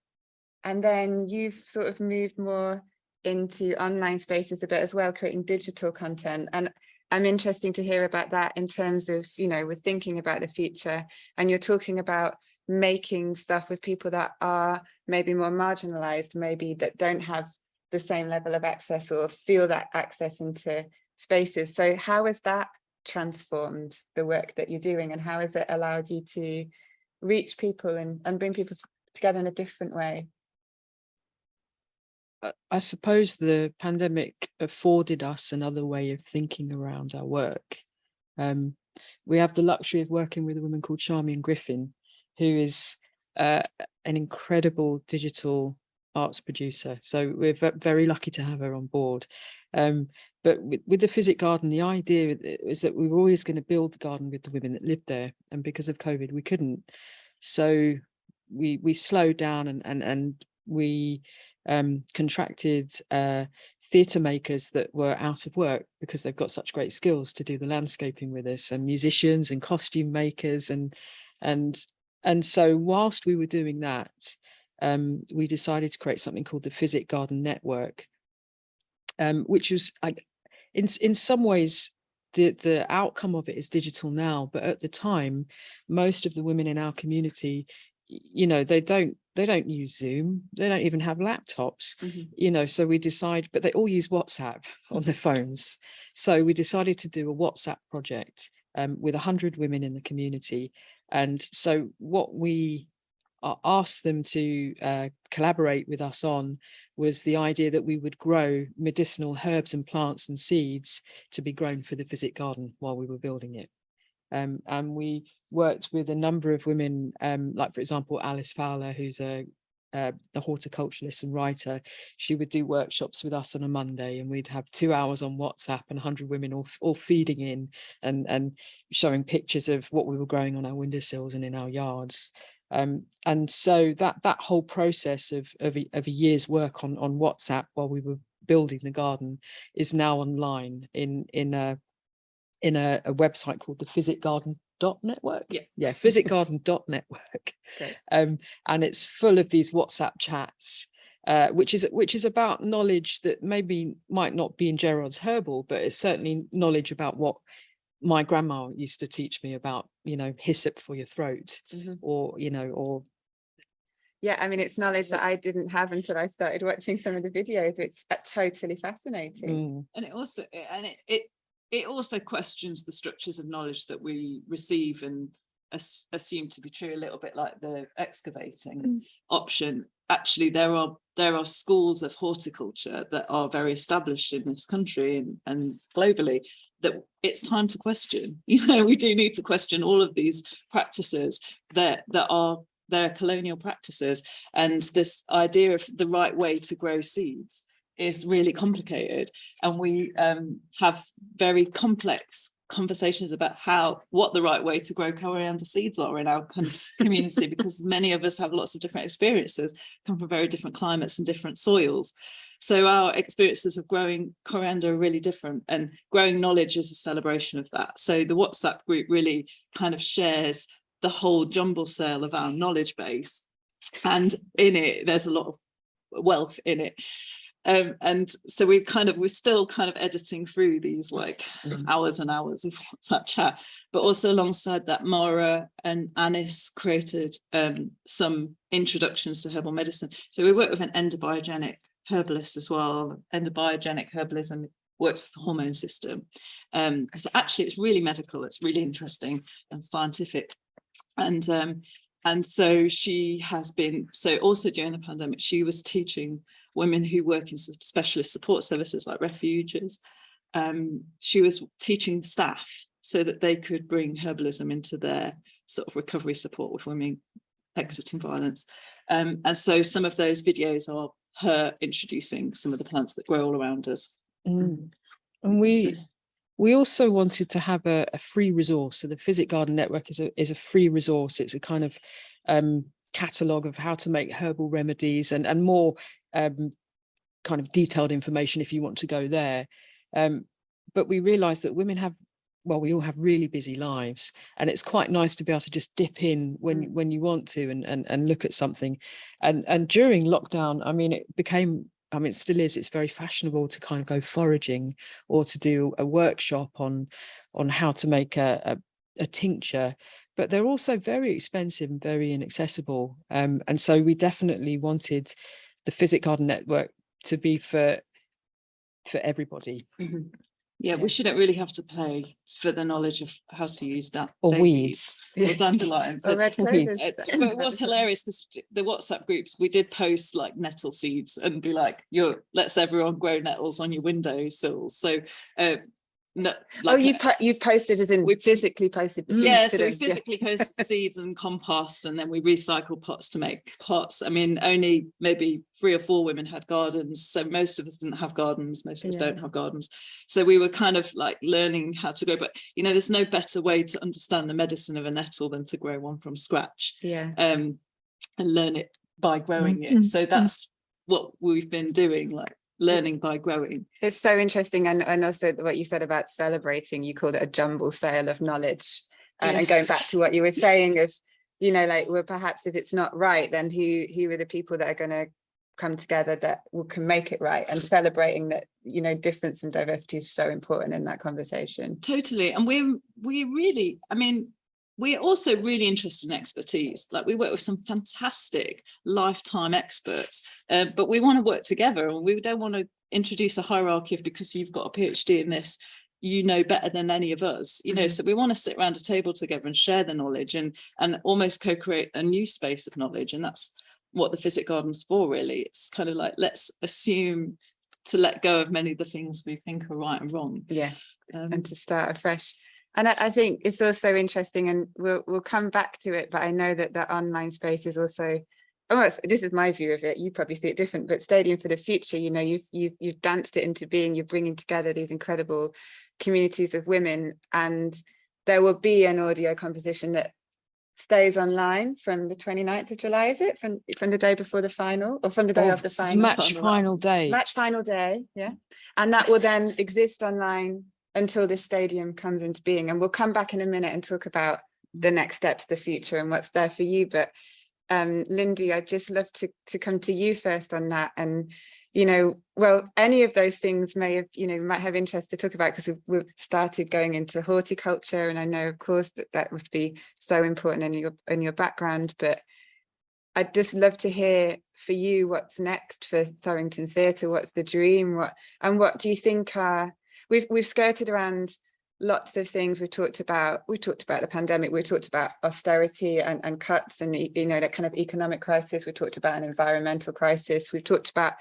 and then you've sort of moved more into online spaces a bit as well, creating digital content. And I'm interested to hear about that in terms of, we're thinking about the future, and you're talking about making stuff with people that are maybe more marginalized, maybe that don't have the same level of access or feel that access into spaces. So how has that transformed the work that you're doing, and how has it allowed you to reach people and bring people together in a different way? I suppose the pandemic afforded us another way of thinking around our work. We have the luxury of working with a woman called Charmian Griffin, who is an incredible digital arts producer. So we're very lucky to have her on board. But with the Physic Garden, the idea is that we were always going to build the garden with the women that lived there. And because of COVID, we couldn't. So we slowed down and we contracted theatre makers that were out of work because they've got such great skills to do the landscaping with us, and musicians and costume makers, and so whilst we were doing that, we decided to create something called the Physic Garden Network, which was in some ways the outcome of it is digital now, but at the time most of the women in our community, they don't use Zoom, they don't even have laptops. So we decide, but they all use WhatsApp on their phones. So we decided to do a WhatsApp project with 100 women in the community. And so what we asked them to collaborate with us on was the idea that we would grow medicinal herbs and plants and seeds to be grown for the Physic Garden while we were building it. And we worked with a number of women, like, for example, Alice Fowler, who's a horticulturalist and writer. She would do workshops with us on a Monday, and we'd have 2 hours on WhatsApp and 100 women all feeding in and showing pictures of what we were growing on our windowsills and in our yards. And so that whole process of a year's work on WhatsApp while we were building the garden is now online in a website called the Physic Garden dot network. Yeah. physicgarden.network. Great. And it's full of these WhatsApp chats, which is about knowledge that maybe might not be in Gerard's herbal, but it's certainly knowledge about what my grandma used to teach me about, hyssop for your throat, or Yeah, I mean, it's knowledge that I didn't have until I started watching some of the videos. It's totally fascinating. And it also questions the structures of knowledge that we receive and assume to be true, a little bit like the excavating option. Actually, there are schools of horticulture that are very established in this country and globally, that it's time to question. We do need to question all of these practices that are their colonial practices, and this idea of the right way to grow seeds is really complicated, and we have very complex conversations about what the right way to grow coriander seeds are in our community, because many of us have lots of different experiences, come from very different climates and different soils. So our experiences of growing coriander are really different, and growing knowledge is a celebration of that. So the WhatsApp group really kind of shares the whole jumble sale of our knowledge base, and in it there's a lot of wealth in it. And so we're still kind of editing through these hours and hours of WhatsApp chat, but also alongside that, Mara and Anis created some introductions to herbal medicine. So we work with an endobiogenic herbalist as well. Endobiogenic herbalism works with the hormone system, because actually it's really medical, it's really interesting and scientific. And so she has been, so also during the pandemic, she was teaching women who work in specialist support services like refuges. She was teaching staff so that they could bring herbalism into their sort of recovery support with women exiting violence. And so some of those videos are her introducing some of the plants that grow all around us. And we also wanted to have a free resource. So the Physic Garden Network is a free resource. It's a kind of catalogue of how to make herbal remedies and more kind of detailed information if you want to go there. But we realised that women we all have really busy lives, and it's quite nice to be able to just dip in when you want to and look at something. And during lockdown, I mean, it still is, it's very fashionable to kind of go foraging or to do a workshop on how to make a tincture, but they're also very expensive and very inaccessible. And so we definitely wanted the Physic Garden Network to be for everybody. Yeah, we shouldn't really have to pay for the knowledge of how to use that Or daisies weeds. or dandelions. Or red clovers. But it was hilarious because the WhatsApp groups, we did post like nettle seeds and be like, let's everyone grow nettles on your windowsills. So you posted as in we physically posted the so we physically post seeds and compost, and then we recycle pots to make pots. I mean, only maybe 3 or 4 women had gardens, so most of us didn't have gardens, most of us don't have gardens, so we were kind of like learning how to grow. But there's no better way to understand the medicine of a nettle than to grow one from scratch, and learn it by growing it. So that's what we've been doing, like learning by growing. It's so interesting, and also what you said about celebrating, you called it a jumble sale of knowledge, and going back to what you were saying of well, perhaps if it's not right, then who are the people that are going to come together that can make it right, and celebrating that difference and diversity is so important in that conversation. Totally. And we really, I mean, we're also really interested in expertise. Like, we work with some fantastic lifetime experts, but we want to work together, and we don't want to introduce a hierarchy of, because you've got a PhD in this, better than any of us, so we want to sit around a table together and share the knowledge and almost co-create a new space of knowledge. And that's what the Physic Garden's for, really. It's kind of like, let's assume to let go of many of the things we think are right and wrong. And to start afresh. And I think it's also interesting, and we'll come back to it, but I know that the online space is also, this is my view of it, you probably see it different, but Stadium for the Future, you've danced it into being, you're bringing together these incredible communities of women, and there will be an audio composition that stays online from the 29th of July, is it? From the day before the final, or from the day of the final? Match final day. Match final day, yeah. And that will then exist online until this stadium comes into being. And we'll come back in a minute and talk about the next steps, the future, and what's there for you. But Lindy, I'd just love to come to you first on that. And, you know, well, any of those things may have, you know, might have interest to talk about, because we've started going into horticulture. And I know, of course, that must be so important in your background. But I'd just love to hear for you what's next for Thorington Theatre. What's the dream? What do you think are, we've skirted around lots of things. We talked about the pandemic, we talked about austerity and cuts, and, you know, that kind of economic crisis. We talked about an environmental crisis. We've talked about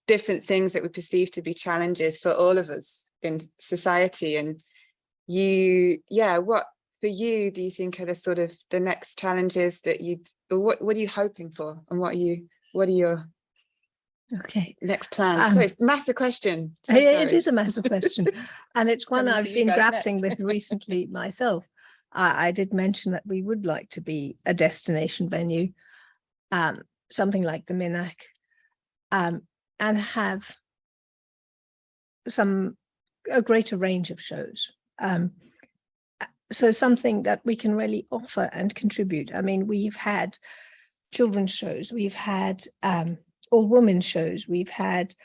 different things that we perceive to be challenges for all of us in society. And what for you do you think are the sort of the next challenges that what are you hoping for, and what are your next plans? So it's a massive question. So it is a massive question, and it's one Coming I've to you been guys grappling next. with recently myself. I did mention that we would like to be a destination venue, something like the Minack, and have a greater range of shows. So something that we can really offer and contribute. I mean, we've had children's shows, we've had all women shows, we've had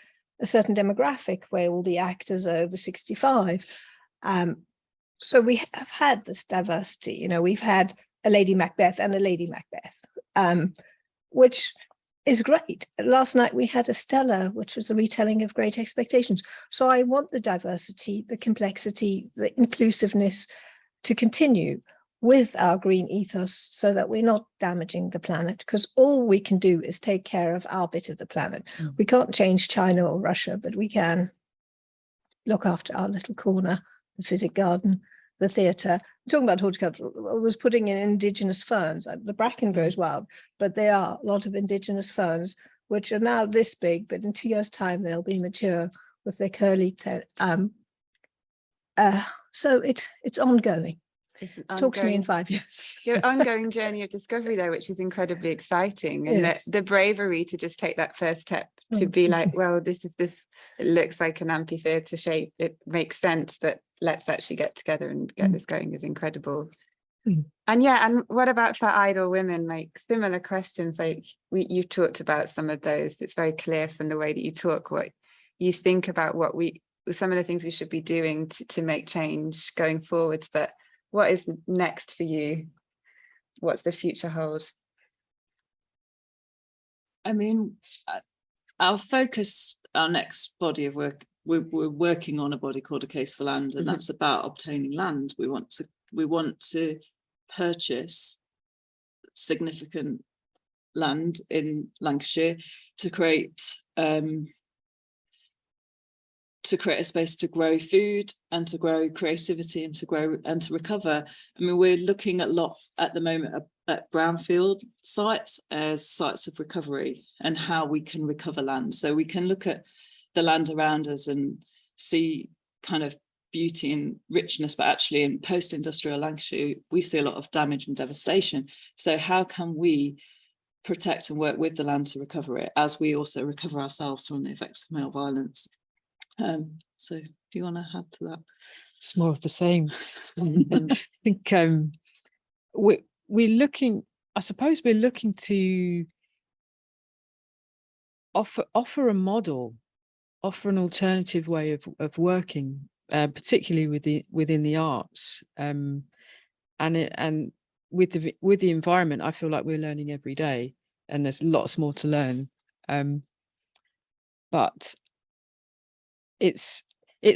a certain demographic where all the actors are over 65. So we have had this diversity. You know, we've had a Lady Macbeth and a Lady Macbeth, which is great. Last night we had a Stella, which was a retelling of Great Expectations. So I want the diversity, the complexity, the inclusiveness to continue with our green ethos, so that we're not damaging the planet, because all we can do is take care of our bit of the planet. We can't change China or Russia, but we can look after our little corner, the physic garden, the theatre. Talking about horticulture, I was putting in indigenous ferns. The bracken grows wild, but there are a lot of indigenous ferns which are now this big, but in 2 years' time they'll be mature with their curly so it's ongoing. It's an Talk to me in ongoing, 5 years. your ongoing journey of discovery there, which is incredibly exciting. And Yes. the bravery to just take that first step, to be like, well, this it looks like an amphitheatre shape, it makes sense, but let's actually get together and get this going, is incredible. And and what about for idle women? Like, similar questions, like you've talked about some of those. It's very clear from the way that you talk what you think about some of the things we should be doing to make change going forwards. But what is next for you? What's the future hold? I mean, our focus, our next body of work, we're working on a body called A Case for Land, and that's about obtaining land. We want to purchase significant land in Lancashire to create a space to grow food and to grow creativity and to grow and to recover. I mean, we're looking at the moment at brownfield sites as sites of recovery and how we can recover land. So we can look at the land around us and see kind of beauty and richness, but actually in post-industrial Lancashire, we see a lot of damage and devastation. So how can we protect and work with the land to recover it, as we also recover ourselves from the effects of male violence? So do you want to add to that? It's more of the same. I think we're looking, I suppose we're looking to offer a model, offer an alternative way of working, particularly within the arts, and with the environment. I feel like we're learning every day, and there's lots more to learn. But it's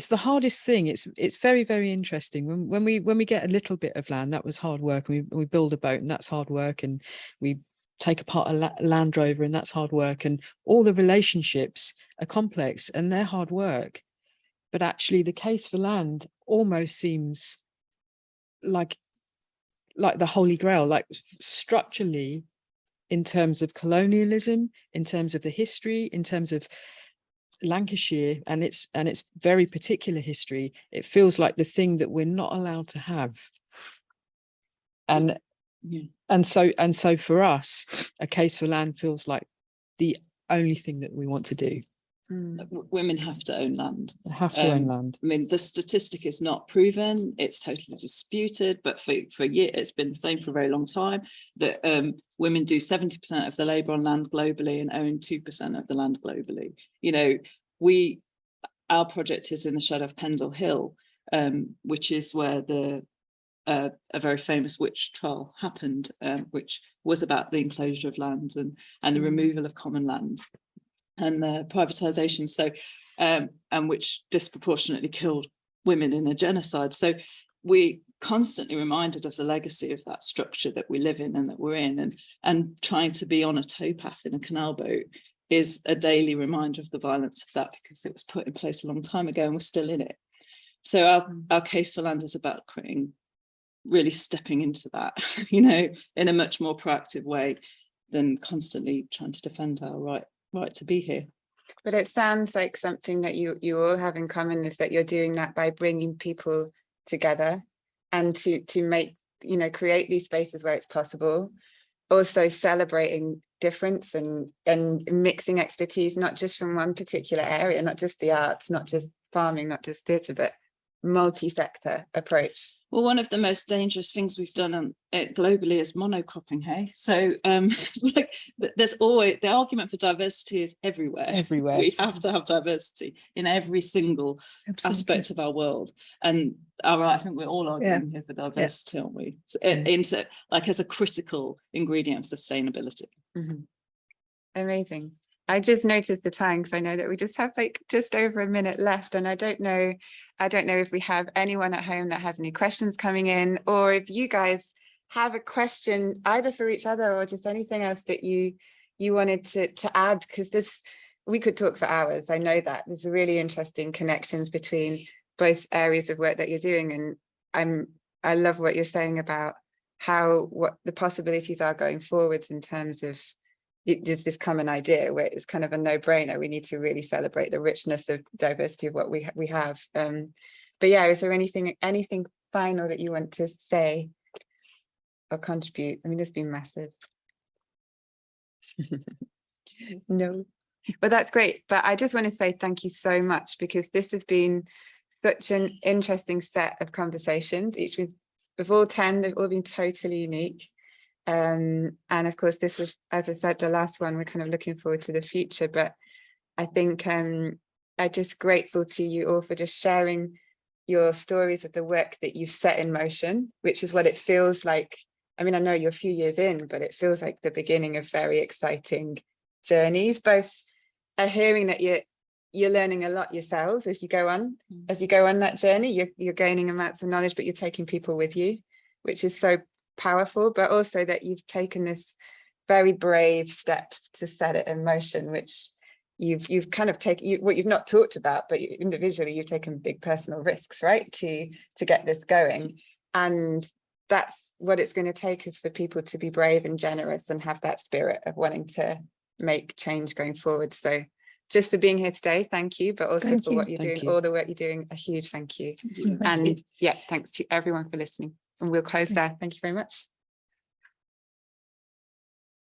the hardest thing. It's very, very interesting when we get a little bit of land. That was hard work, and we build a boat, and that's hard work, and we take apart a Land Rover, and that's hard work, and all the relationships are complex and they're hard work. But actually the case for land almost seems like the Holy Grail, like structurally, in terms of colonialism, in terms of the history, in terms of Lancashire and its very particular history. It feels like the thing that we're not allowed to have. And so for us, A Case for Land feels like the only thing that we want to do. Women have to own land. They have to own land. I mean, the statistic is not proven, it's totally disputed, but for years, it's been the same for a very long time, that women do 70% of the labour on land globally and own 2% of the land globally. You know, our project is in the shadow of Pendle Hill, which is where a very famous witch trial happened, which was about the enclosure of lands and the removal of common land and the privatisation. So, and which disproportionately killed women in a genocide. So we constantly reminded of the legacy of that structure that we live in and that we're in, and trying to be on a towpath in a canal boat is a daily reminder of the violence of that, because it was put in place a long time ago and we're still in it. So our case for land is about really stepping into that, you know, in a much more proactive way than constantly trying to defend our right to be here. But it sounds like something that you all have in common is that you're doing that by bringing people together and to make, you know, create these spaces where it's possible, also celebrating difference and mixing expertise, not just from one particular area, not just the arts, not just farming, not just theatre, but multi-sector approach. Well, one of the most dangerous things we've done globally is monocropping, hey? So like there's always, the argument for diversity is everywhere. Everywhere. We have to have diversity in every single aspect of our world. And I think we're all arguing here for diversity, aren't we? So, like as a critical ingredient of sustainability. Amazing. I just noticed the time because I know that we just have like just over a minute left, and I don't know if we have anyone at home that has any questions coming in, or if you guys have a question either for each other or just anything else that you wanted to add, because we could talk for hours. I know that there's really interesting connections between both areas of work that you're doing, and I love what you're saying about what the possibilities are going forwards in terms of there's this common idea where it's kind of a no-brainer. We need to really celebrate the richness of diversity of what we have. But yeah, is there anything final that you want to say or contribute? I mean, it's been massive. No, but that's great. But I just want to say thank you so much, because this has been such an interesting set of conversations. Each with all 10, they've all been totally unique. And of course, this was, as I said, the last one. We're kind of looking forward to the future, but I think I'm just grateful to you all for just sharing your stories of the work that you've set in motion, which is what it feels like. I mean, I know you're a few years in, but it feels like the beginning of very exciting journeys. Both are hearing that you're learning a lot yourselves as you go on that journey. You're gaining amounts of knowledge, but you're taking people with you, which is so powerful, but also that you've taken this very brave steps to set it in motion, which you've kind of taken what you've not talked about, but individually you've taken big personal risks, right, to get this going. And that's what it's going to take, is for people to be brave and generous and have that spirit of wanting to make change going forward. So just for being here today, thank you, but also for what you're doing, all the work you're doing, a huge thank you. And yeah, thanks to everyone for listening. And we'll close there. Thank you very much.